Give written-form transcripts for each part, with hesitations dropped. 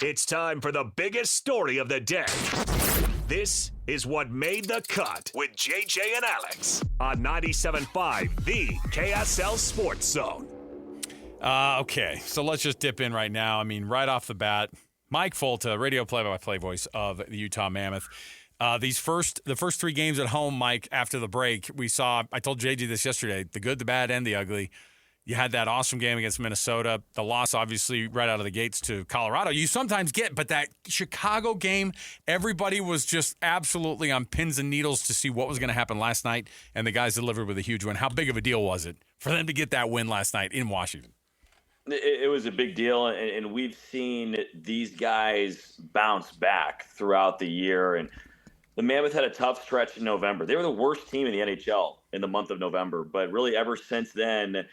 It's time for the biggest story of the day. This is What Made the Cut with JJ and Alex on 97.5, the KSL Sports Zone. Okay, so let's just dip in right now. I mean, right off the bat, Mike Folta, radio play-by-play voice of the Utah Mammoth. The first three games at home, Mike, after the break, we saw, I told JJ this yesterday, the good, the bad, and the ugly. You had that awesome game against Minnesota. The loss, obviously, right out of the gates to Colorado. You sometimes get, but that Chicago game, everybody was just absolutely on pins and needles to see what was going to happen last night, and the guys delivered with a huge win. How big of a deal was it for them to get that win last night in Washington? It was a big deal, and we've seen these guys bounce back throughout the year. And the Mammoth had a tough stretch in November. They were the worst team in the NHL in the month of November, but really ever since then,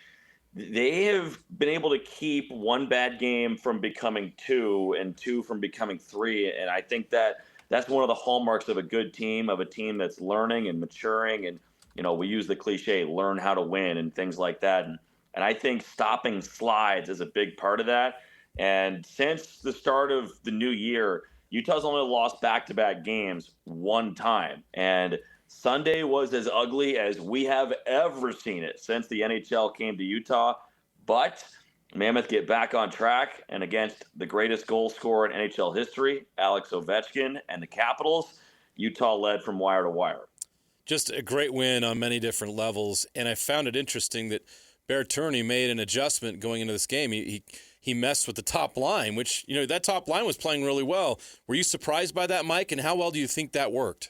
they have been able to keep one bad game from becoming two and two from becoming three. And I think that's one of the hallmarks of a good team, of a team that's learning and maturing. And, you know, we use the cliche, learn how to win and things like that. And I think stopping slides is a big part of that. And since the start of the new year, Utah's only lost back-to-back games one time. And Sunday was as ugly as we have ever seen it since the NHL came to Utah. But Mammoth get back on track, and against the greatest goal scorer in NHL history, Alex Ovechkin, and the Capitals, Utah led from wire to wire. Just a great win on many different levels, and I found it interesting that Bear Turney made an adjustment going into this game. He messed with the top line, which, you know, that top line was playing really well. Were you surprised by that, Mike, and how well do you think that worked?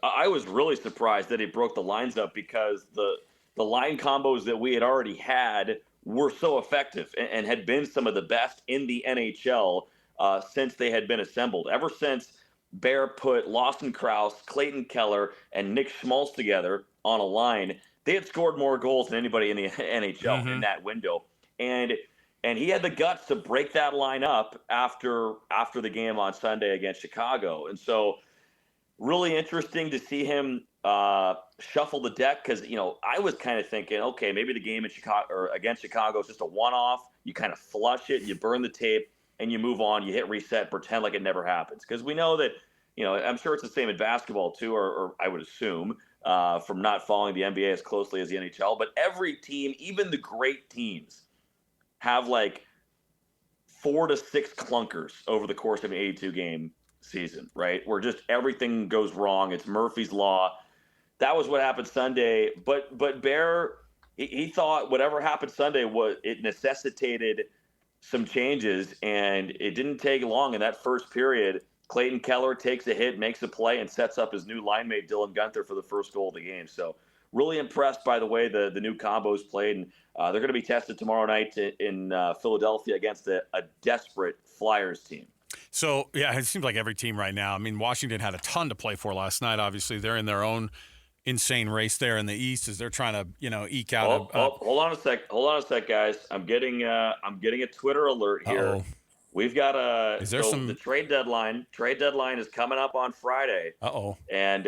I was really surprised that he broke the lines up because the line combos that we had already had were so effective and had been some of the best in the NHL since they had been assembled. Ever since Bear put Lawson Krause, Clayton Keller, and Nick Schmaltz together on a line, they had scored more goals than anybody in the NHL in that window. And he had the guts to break that line up after the game on Sunday against Chicago. And so really interesting to see him shuffle the deck because, you know, I was kind of thinking, okay, maybe the game in Chicago or against Chicago is just a one-off. You kind of flush it, you burn the tape, and you move on. You hit reset, pretend like it never happens. Because we know that, you know, I'm sure it's the same in basketball too, or I would assume from not following the NBA as closely as the NHL. But every team, even the great teams, have like 4 to 6 clunkers over the course of an 82-game season, right? Where just everything goes wrong. It's Murphy's Law. That was what happened Sunday. But Bear, he thought whatever happened Sunday it necessitated some changes, and it didn't take long in that first period. Clayton Keller takes a hit, makes a play, and sets up his new line mate Dylan Guenther for the first goal of the game. So really impressed by the way the new combos played. And they're going to be tested tomorrow night in Philadelphia against a desperate Flyers team. So, yeah, it seems like every team right now. I mean, Washington had a ton to play for last night. Obviously, they're in their own insane race there in the East as they're trying to, you know, eke out. Hold on a sec, guys. I'm getting a Twitter alert here. Uh-oh. We've got the trade deadline. Trade deadline is coming up on Friday. Uh-oh. And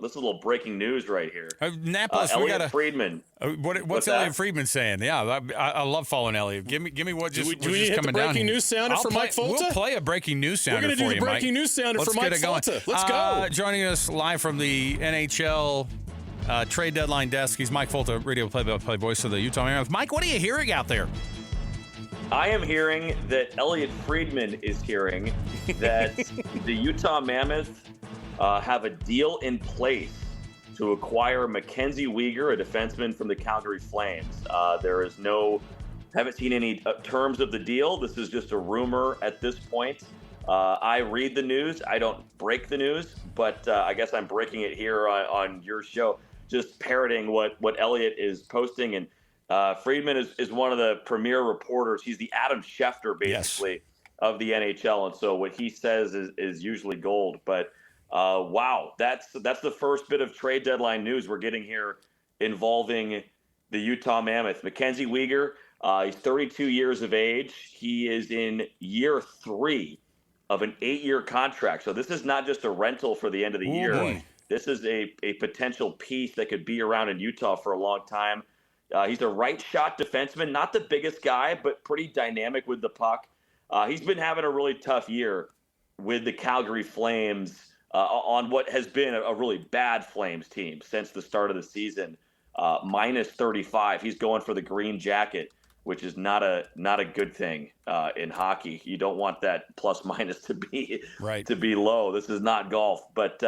this is a little breaking news right here. Napolis, Elliot Friedman. What's Elliot Friedman saying? Yeah, I love following Elliot. Give me what just do we hit the breaking news sounder for Mike Folta? We'll play a breaking news sounder for you, Mike. We're going to do the breaking news sounder for Mike Folta. Let's go. Joining us live from the NHL trade deadline desk, he's Mike Folta, radio play-by-play voice of the Utah Mammoth. Mike, what are you hearing out there? I am hearing that Elliot Friedman is hearing that the Utah Mammoth have a deal in place to acquire MacKenzie Weegar, a defenseman from the Calgary Flames. Haven't seen any terms of the deal. This is just a rumor at this point. I read the news. I don't break the news, but I guess I'm breaking it here on your show, just parroting what Elliot is posting. And Friedman is one of the premier reporters. He's the Adam Schefter, basically, of the NHL. And so what he says is usually gold. But, wow, that's the first bit of trade deadline news we're getting here involving the Utah Mammoth. MacKenzie Weegar, he's 32 years of age. He is in year 3 of an 8-year contract. So this is not just a rental for the end of the year. Boy. This is a potential piece that could be around in Utah for a long time. He's a right-shot defenseman, not the biggest guy, but pretty dynamic with the puck. He's been having a really tough year with the Calgary Flames on what has been a really bad Flames team since the start of the season. Minus 35. He's going for the green jacket, which is not a good thing in hockey. You don't want that plus minus to be low. This is not golf, but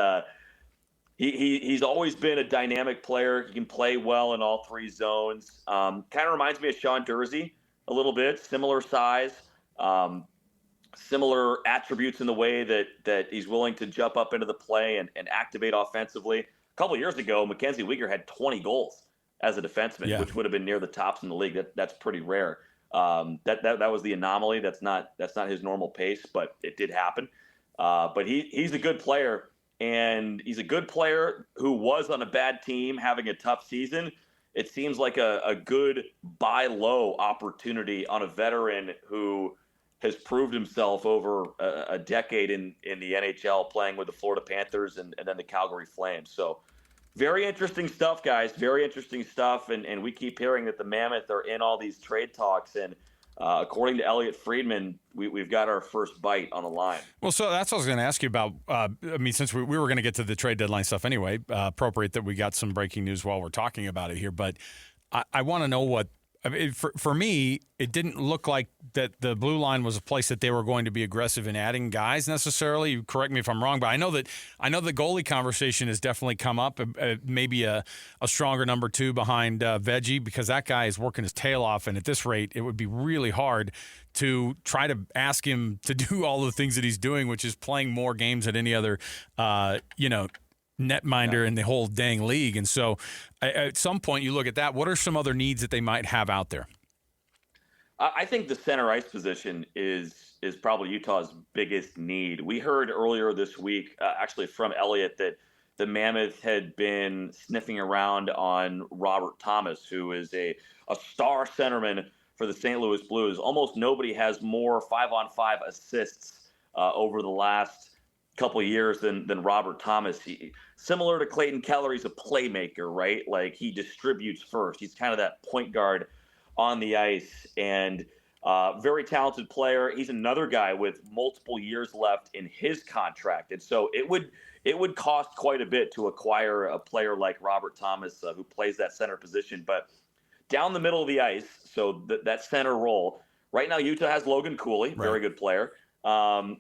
he's always been a dynamic player. He can play well in all three zones. Kind of reminds me of Sean Durzi a little bit, similar size, similar attributes in the way that he's willing to jump up into the play and activate offensively. A couple of years ago, MacKenzie Weegar had 20 goals as a defenseman, which would have been near the tops in the league. That's pretty rare. That was the anomaly. That's not his normal pace, but it did happen. But he's a good player, and he's a good player who was on a bad team having a tough season. It seems like a good buy low opportunity on a veteran who has proved himself over a decade in the NHL, playing with the Florida Panthers and then the Calgary Flames. So very interesting stuff, guys. Very interesting stuff. And we keep hearing that the Mammoth are in all these trade talks. And according to Elliot Friedman, we've got our first bite on the line. Well, so that's what I was going to ask you about. Since we were going to get to the trade deadline stuff anyway, appropriate that we got some breaking news while we're talking about it here. But I want to know what. For me, it didn't look like that the blue line was a place that they were going to be aggressive in adding guys necessarily. You correct me if I'm wrong, but I know the goalie conversation has definitely come up. Maybe a stronger number two behind Veggie, because that guy is working his tail off, and at this rate, it would be really hard to try to ask him to do all the things that he's doing, which is playing more games than any other, netminder in the whole dang league. And so at some point you look at that. What are some other needs that they might have out there? I think the center ice position is probably Utah's biggest need. We heard earlier this week, actually from Elliot, that the Mammoth had been sniffing around on Robert Thomas, who is a star centerman for the St. Louis Blues. Almost nobody has more 5-on-5 assists over the last couple of years than Robert Thomas. Similar to Clayton Keller, he's a playmaker, right? Like, he distributes first. He's kind of that point guard on the ice, and very talented player. He's another guy with multiple years left in his contract, and so it would cost quite a bit to acquire a player like Robert Thomas who plays that center position. But down the middle of the ice, so that center role, right now Utah has Logan Cooley, very good player.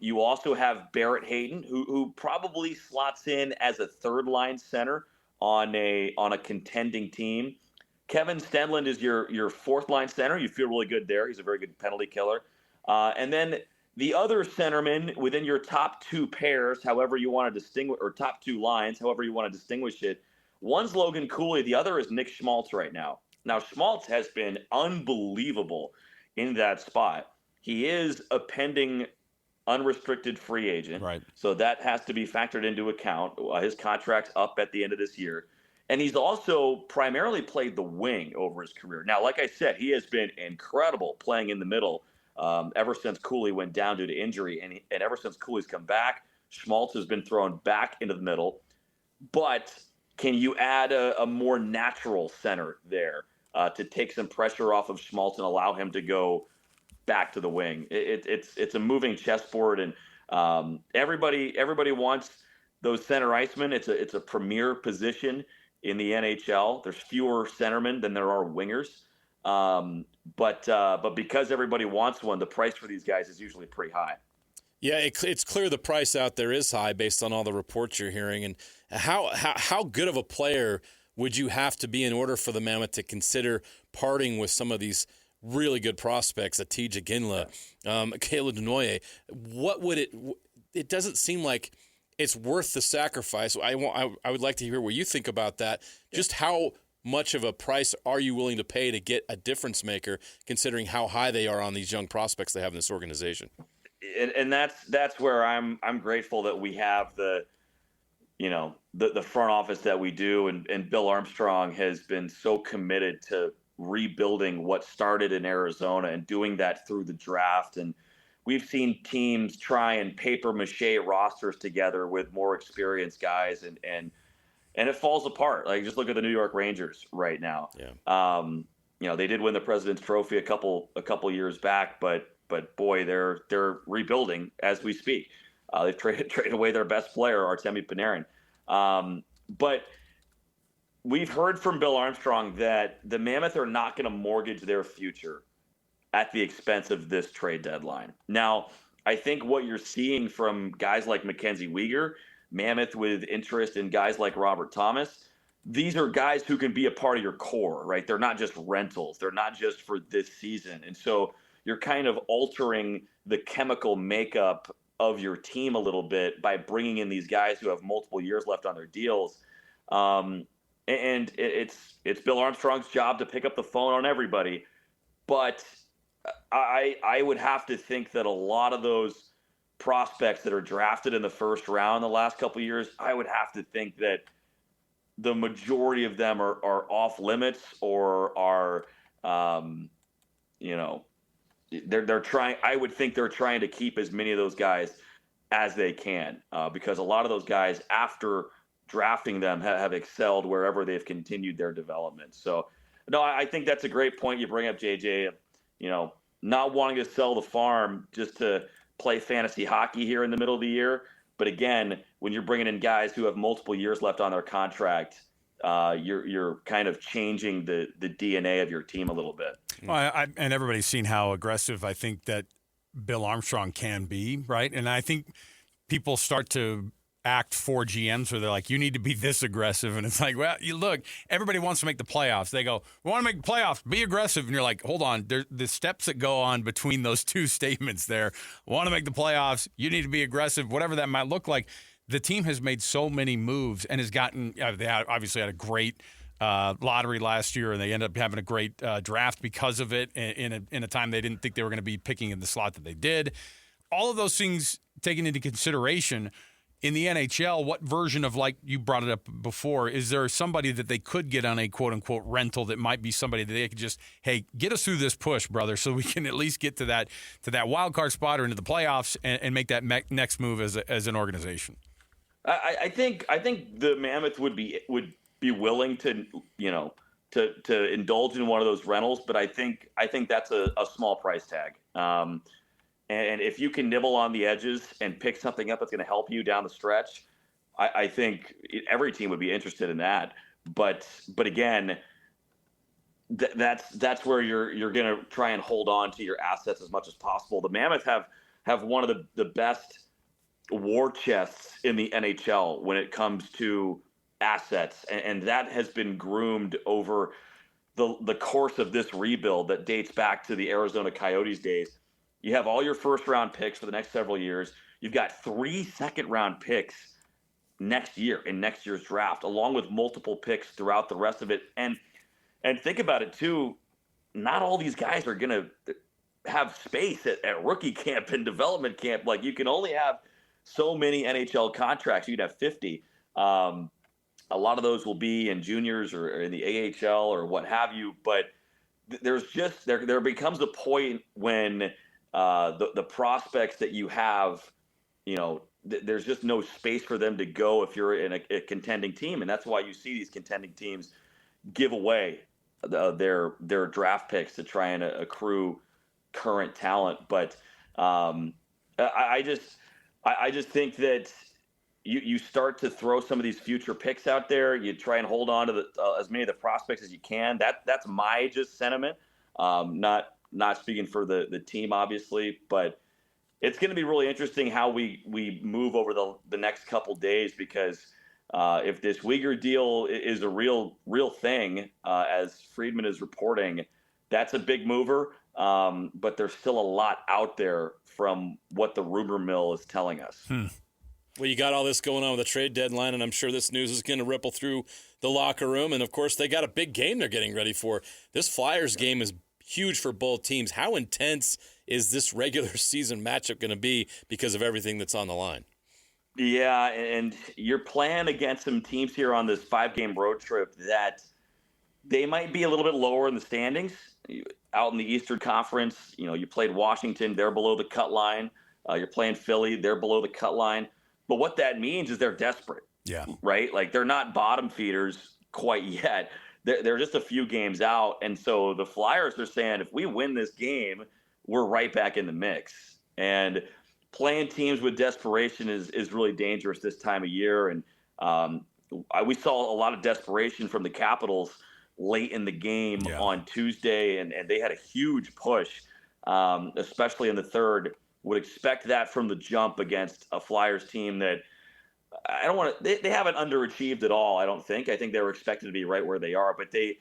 You also have Barrett Hayton, who probably slots in as a third-line center on a contending team. Kevin Stenlund is your fourth-line center. You feel really good there. He's a very good penalty killer. And then the other centerman within your top two pairs, however you want to distinguish, or top two lines, however you want to distinguish it, one's Logan Cooley. The other is Nick Schmaltz right now. Now, Schmaltz has been unbelievable in that spot. He is a pending unrestricted free agent. Right. So that has to be factored into account. His contract's up at the end of this year. And he's also primarily played the wing over his career. Now, like I said, he has been incredible playing in the middle ever since Cooley went down due to injury. And ever since Cooley's come back, Schmaltz has been thrown back into the middle. But can you add a more natural center there to take some pressure off of Schmaltz and allow him to go back to the wing? It's a moving chessboard, and everybody wants those center icemen. It's a premier position in the NHL. There's fewer centermen than there are wingers, but because everybody wants one, the price for these guys is usually pretty high. Yeah, it's clear the price out there is high based on all the reports you're hearing. And how good of a player would you have to be in order for the Mammoth to consider parting with some of these really good prospects, Atija Ginla, Caleb Denoye? What would it doesn't seem like it's worth the sacrifice. I would like to hear what you think about that. Just how much of a price are you willing to pay to get a difference maker, considering how high they are on these young prospects they have in this organization? And that's where I'm grateful that we have the front office that we do, and Bill Armstrong has been so committed to rebuilding what started in Arizona and doing that through the draft. And we've seen teams try and paper mache rosters together with more experienced guys, and it falls apart. Like, just look at the New York Rangers right now. Yeah. They did win the President's Trophy a couple years back, but but boy, they're rebuilding as we speak. They've traded away their best player, Artemi Panarin. But we've heard from Bill Armstrong that the Mammoth are not going to mortgage their future at the expense of this trade deadline. Now, I think what you're seeing from guys like MacKenzie Weegar, Mammoth with interest in guys like Robert Thomas, these are guys who can be a part of your core, right? They're not just rentals. They're not just for this season. And so you're kind of altering the chemical makeup of your team a little bit by bringing in these guys who have multiple years left on their deals. And it's Bill Armstrong's job to pick up the phone on everybody. But I would have to think that a lot of those prospects that are drafted in the first round the last couple of years, I would have to think that the majority of them are off limits or are, they're trying. I would think they're trying to keep as many of those guys as they can because a lot of those guys, after drafting them, have excelled wherever they've continued their development. So, no, I think that's a great point you bring up, JJ. Not wanting to sell the farm just to play fantasy hockey here in the middle of the year. But again, when you're bringing in guys who have multiple years left on their contract, you're kind of changing the DNA of your team a little bit. Well, and everybody's seen how aggressive I think that Bill Armstrong can be, right? And I think people start to act for GMs where they're like, you need to be this aggressive. And it's like, well, you look, everybody wants to make the playoffs. They go, we want to make the playoffs, be aggressive. And you're like, hold on, the steps that go on between those two statements there. Want to make the playoffs, you need to be aggressive, whatever that might look like. The team has made so many moves and has gotten, they obviously had a great lottery last year, and they ended up having a great draft because of it in a time they didn't think they were going to be picking in the slot that they did. All of those things taken into consideration, in the NHL, what version of, like you brought it up before, is there somebody that they could get on a quote-unquote rental that might be somebody that they could just, hey, get us through this push, brother, so we can at least get to that wild card spot or into the playoffs and make that next move as an organization? I think the Mammoth would be willing to to indulge in one of those rentals, but I think that's a small price tag. And if you can nibble on the edges and pick something up that's going to help you down the stretch, I think every team would be interested in that. But again, that's where you're going to try and hold on to your assets as much as possible. The Mammoth have one of the best war chests in the NHL when it comes to assets, and that has been groomed over the course of this rebuild that dates back to the Arizona Coyotes days. You have all your first-round picks for the next several years. You've got 3 second-round picks next year in next year's draft, along with multiple picks throughout the rest of it. And think about it, too. Not all these guys are going to have space at rookie camp and development camp. Like, you can only have so many NHL contracts. You could have 50. A lot of those will be in juniors or in the AHL or what have you. But there's just there becomes a point when the prospects that you have, there's just no space for them to go if you're in a contending team. And that's why you see these contending teams give away their draft picks to try and accrue current talent. But I just think that you start to throw some of these future picks out there. You try and hold on to as many of the prospects as you can. That's my just sentiment. Not speaking for the team, obviously, but it's going to be really interesting how we move over the next couple days, because if this Weegar deal is a real thing, as Friedman is reporting, that's a big mover. But there's still a lot out there from what the rumor mill is telling us. Well, you got all this going on with the trade deadline, and I'm sure this news is going to ripple through the locker room. And, of course, they got a big game they're getting ready for. This Flyers game is huge for both teams. How intense is this regular season matchup going to be because of everything that's on the line? Yeah, and you're playing against some teams here on this 5-game road trip that they might be a little bit lower in the standings. Out in the Eastern Conference, you played Washington, they're below the cut line. You're playing Philly, they're below the cut line. But what that means is they're desperate. Yeah. Right? Like, they're not bottom feeders quite yet. They're just a few games out. And so the Flyers are saying, if we win this game, we're right back in the mix. And playing teams with desperation is really dangerous this time of year. And we saw a lot of desperation from the Capitals late in the game on Tuesday, and they had a huge push, especially in the third. Would expect that from the jump against a Flyers team that I don't want to. They haven't underachieved at all. I don't think. I think they were expected to be right where they are, but they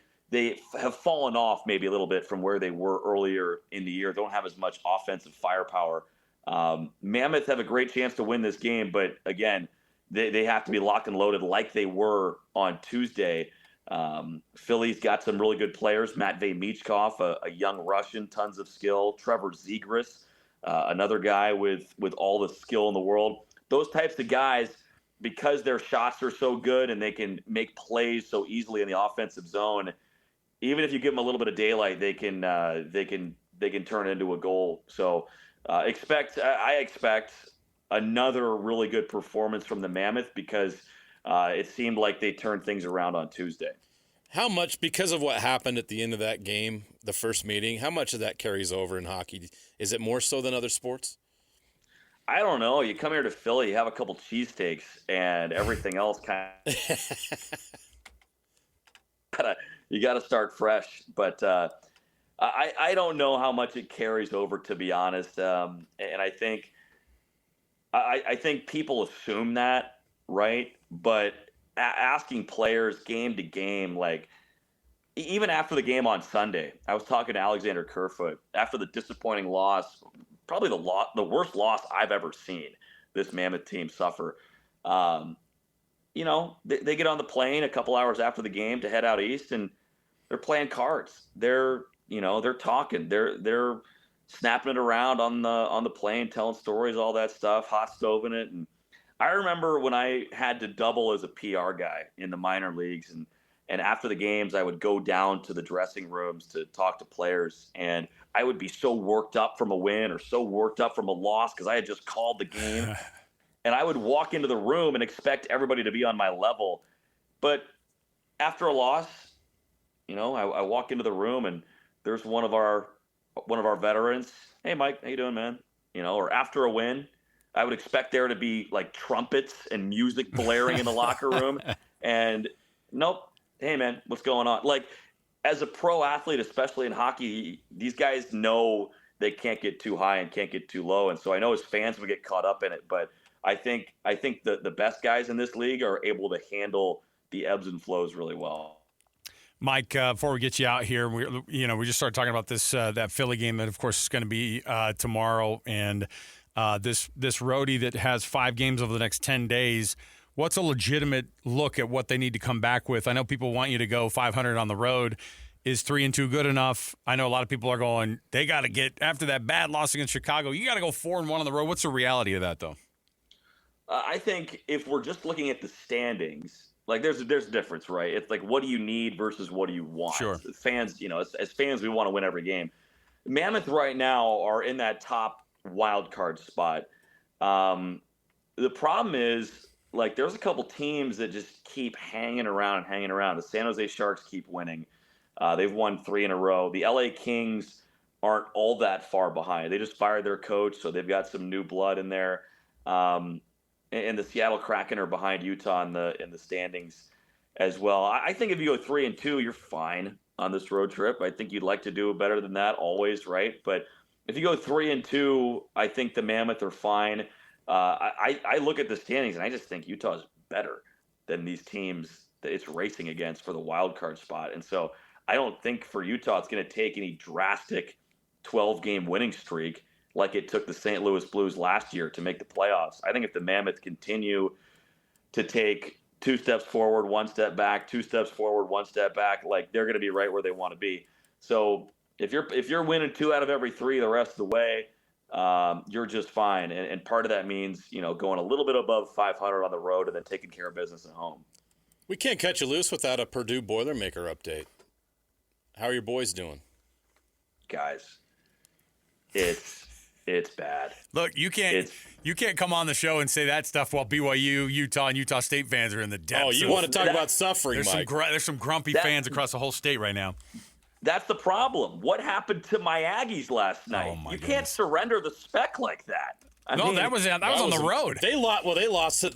have fallen off maybe a little bit from where they were earlier in the year. Don't have as much offensive firepower. Mammoth have a great chance to win this game, but again, they have to be locked and loaded like they were on Tuesday. Philly's got some really good players. Matvei Michkov, a young Russian, tons of skill. Trevor Zegras, another guy with all the skill in the world. Those types of guys, because their shots are so good and they can make plays so easily in the offensive zone, even if you give them a little bit of daylight, they can turn it into a goal. So I expect another really good performance from the Mammoth because it seemed like they turned things around on Tuesday. How much, because of what happened at the end of that game, the first meeting, how much of that carries over in hockey? Is it more so than other sports? I don't know. You come here to Philly, you have a couple cheesesteaks, and everything else kind of you got to start fresh. But I don't know how much it carries over, to be honest. And I think people assume that, right? But asking players game to game, like even after the game on Sunday, I was talking to Alexander Kerfoot after the disappointing loss, probably the worst loss I've ever seen this Mammoth team suffer. They get on the plane a couple hours after the game to head out east, and they're playing cards. They're talking. They're snapping it around on the plane, telling stories, all that stuff, hot stoving it. And I remember when I had to double as a PR guy in the minor leagues, and after the games, I would go down to the dressing rooms to talk to players, and I would be so worked up from a win or so worked up from a loss because I had just called the game. And I would walk into the room and expect everybody to be on my level. But after a loss, I walk into the room and there's one of our veterans. Hey, Mike, how you doing, man? Or after a win, I would expect there to be like trumpets and music blaring in the locker room. And nope. Hey, man, what's going on? Like, as a pro athlete, especially in hockey, these guys know they can't get too high and can't get too low. And so I know as fans would get caught up in it, but I think the best guys in this league are able to handle the ebbs and flows really well. Mike, before we get you out here, we just started talking about this that Philly game that, of course, is going to be tomorrow, and this roadie that has 5 games over the next 10 days. What's a legitimate look at what they need to come back with? I know people want you to go 500 on the road. Is 3-2 good enough? I know a lot of people are going, they got to get, after that bad loss against Chicago, you got to go 4-1 on the road. What's the reality of that, though? I think if we're just looking at the standings, like there's a difference, right? It's like, what do you need versus what do you want? Sure. Fans, as fans, we want to win every game. Mammoth right now are in that top wild card spot. The problem is, like, there's a couple teams that just keep hanging around. The San Jose Sharks keep winning. They've won 3 in a row. The LA Kings aren't all that far behind. They just fired their coach, so they've got some new blood in there. And the Seattle Kraken are behind Utah in the standings as well. I think if you go 3-2, you're fine on this road trip. I think you'd like to do better than that always, right? But if you go 3-2, I think the Mammoth are fine. I look at the standings and I just think Utah's better than these teams that it's racing against for the wild card spot. And so I don't think for Utah it's going to take any drastic 12-game winning streak like it took the St. Louis Blues last year to make the playoffs. I think if the Mammoth continue to take 2 steps forward, 1 step back, 2 steps forward, 1 step back, like they're going to be right where they want to be. So if you're winning 2 out of every 3 the rest of the way, you're just fine. And part of that means, going a little bit above 500 on the road and then taking care of business at home. We can't cut you loose without a Purdue Boilermaker update. How are your boys doing? Guys, it's bad. Look, you can't come on the show and say that stuff while BYU, Utah, and Utah State fans are in the depths. Oh, you want to talk about suffering, Mike. There's some grumpy fans across the whole state right now. That's the problem. What happened to my Aggies last night? my You goodness. can't surrender the spec like that. I mean, that was on the road. They lost to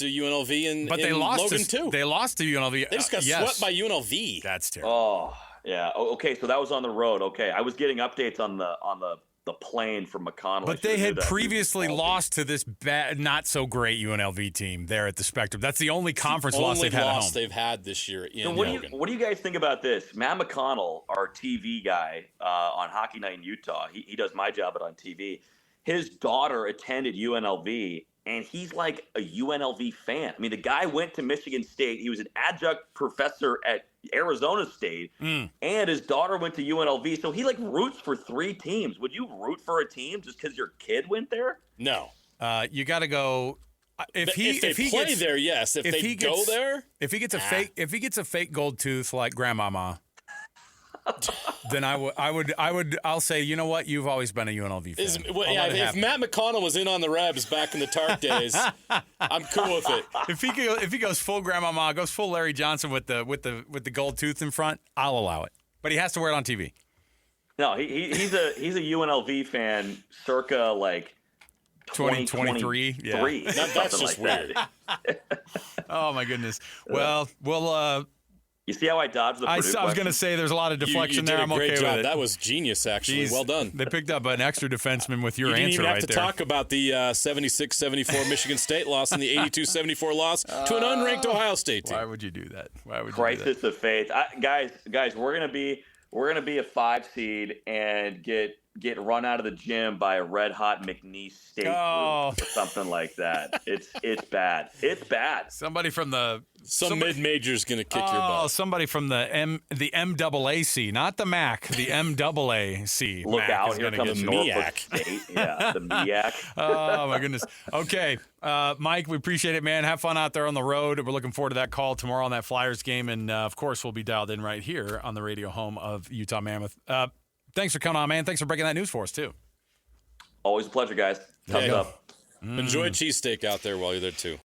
UNLV and But they lost Logan too. They lost to UNLV. They just got swept by UNLV. That's terrible. Oh, yeah. Okay, so that was on the road. Okay, I was getting updates on the plane from McConnell. But they had previously lost to this bad, not so great UNLV team there at the Spectrum. That's the only conference loss they've had at home. They've had this year in so Logan. What do you guys think about this? Matt McConnell, our TV guy on Hockey Night in Utah, he does my job on TV. His daughter attended UNLV, and he's like a UNLV fan. I mean, the guy went to Michigan State. He was an adjunct professor at Arizona State, and his daughter went to UNLV. So he like roots for 3 teams. Would you root for a team just because your kid went there? No. You got to go. If he play gets, there, yes. If they go there, if he gets a fake gold tooth like Grandmama, then I'll say, you know what? You've always been a UNLV fan. If Matt McConnell was in on the Rebs back in the Tark days, I'm cool with it. If he goes full Grandmama, goes full Larry Johnson with the gold tooth in front, I'll allow it. But he has to wear it on TV. No, he's a UNLV fan, circa like 2023. Yeah, that's just weird. Oh my goodness. Well, we'll. You see how I dodged the Purdue I was going to say there's a lot of deflection there. I'm okay with it. That was genius, actually. Well done. They picked up an extra defenseman with your answer right there. You didn't even have to talk about the 76-74 Michigan State loss and the 82-74 loss to an unranked Ohio State team. Why would you do that? Crisis of faith. Guys, we're going to be a 5 seed and get run out of the gym by a red hot McNeese State group or something like that. It's bad. It's bad. Somebody from some mid-major's going to kick your butt. Somebody from the MAAC, not the MAC, the MAAC. Look Mac out, here comes the Norfolk State. Yeah, the MEAC. Oh, my goodness. Okay, Mike, we appreciate it, man. Have fun out there on the road. We're looking forward to that call tomorrow on that Flyers game. And, of course, we'll be dialed in right here on the radio home of Utah Mammoth. Thanks for coming on, man. Thanks for breaking that news for us, too. Always a pleasure, guys. Thumbs up. Enjoy cheesesteak out there while you're there, too.